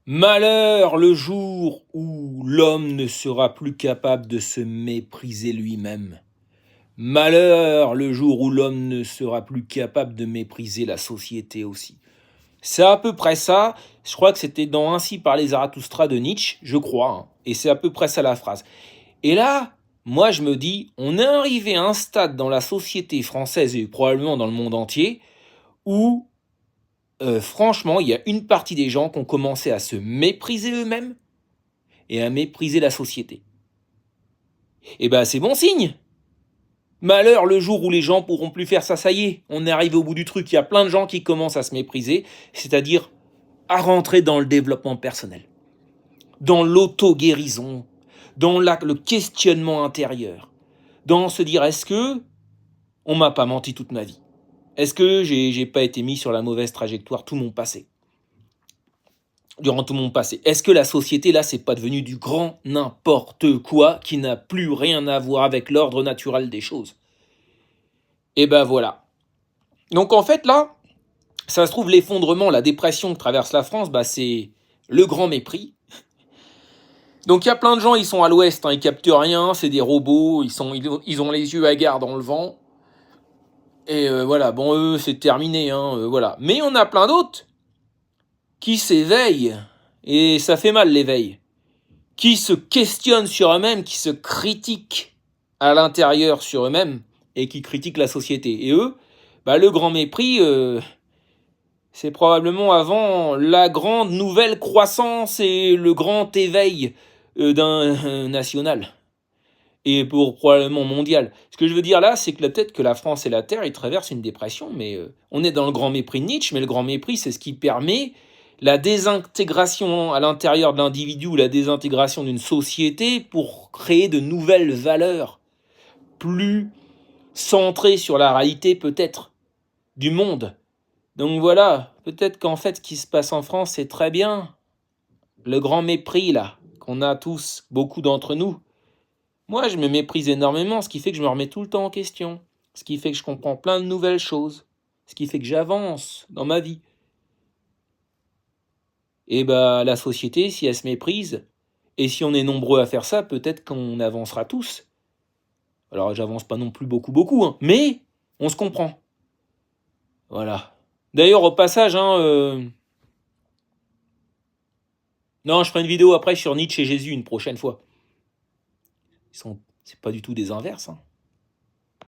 Malheur le jour où l'homme ne sera plus capable de se mépriser lui-même. Malheur le jour où l'homme ne sera plus capable de mépriser la société aussi. C'est à peu près ça. Je crois que c'était dans Ainsi parlait Zarathustra de Nietzsche, je crois. Et c'est à peu près ça la phrase. Et là, moi je me dis, on est arrivé à un stade dans la société française et probablement dans le monde entier où franchement, il y a une partie des gens qui ont commencé à se mépriser eux-mêmes et à mépriser la société. Et ben c'est bon signe. Malheur le jour où les gens pourront plus faire ça, ça y est, on est arrivé au bout du truc, il y a plein de gens qui commencent à se mépriser, c'est-à-dire à rentrer dans le développement personnel, dans l'auto-guérison, dans le questionnement intérieur, dans se dire est-ce que on m'a pas menti toute ma vie? Est-ce que j'ai pas été mis sur la mauvaise trajectoire tout mon passé? Durant tout mon passé. Est-ce que la société, là, c'est pas devenu du grand n'importe quoi qui n'a plus rien à voir avec l'ordre naturel des choses? Et ben voilà. Donc en fait, là, ça se trouve, l'effondrement, la dépression que traverse la France, bah, c'est le grand mépris. Donc il y a plein de gens, ils sont à l'ouest, ils captent rien, c'est des robots, ils ont les yeux hagards dans le vent. Et voilà, bon, eux, c'est terminé, voilà. Mais on a plein d'autres qui s'éveillent, et ça fait mal l'éveil, qui se questionnent sur eux-mêmes, qui se critiquent à l'intérieur sur eux-mêmes, et qui critiquent la société. Et eux, bah, le grand mépris, c'est probablement avant la grande nouvelle croissance et le grand éveil d'un national. Et pour probablement mondial. Ce que je veux dire là, c'est que peut-être que la France et la Terre, ils traversent une dépression, mais on est dans le grand mépris de Nietzsche, mais le grand mépris, c'est ce qui permet la désintégration à l'intérieur de l'individu ou la désintégration d'une société pour créer de nouvelles valeurs plus centrées sur la réalité peut-être du monde. Donc voilà, peut-être qu'en fait ce qui se passe en France, c'est très bien. Le grand mépris là, qu'on a tous, beaucoup d'entre nous. Moi, je me méprise énormément, ce qui fait que je me remets tout le temps en question. Ce qui fait que je comprends plein de nouvelles choses. Ce qui fait que j'avance dans ma vie. Et bah, la société, si elle se méprise, et si on est nombreux à faire ça, peut-être qu'on avancera tous. Alors, j'avance pas non plus beaucoup, mais on se comprend. Voilà. D'ailleurs, au passage, non, je ferai une vidéo après sur Nietzsche et Jésus une prochaine fois. C'est pas du tout des inverses,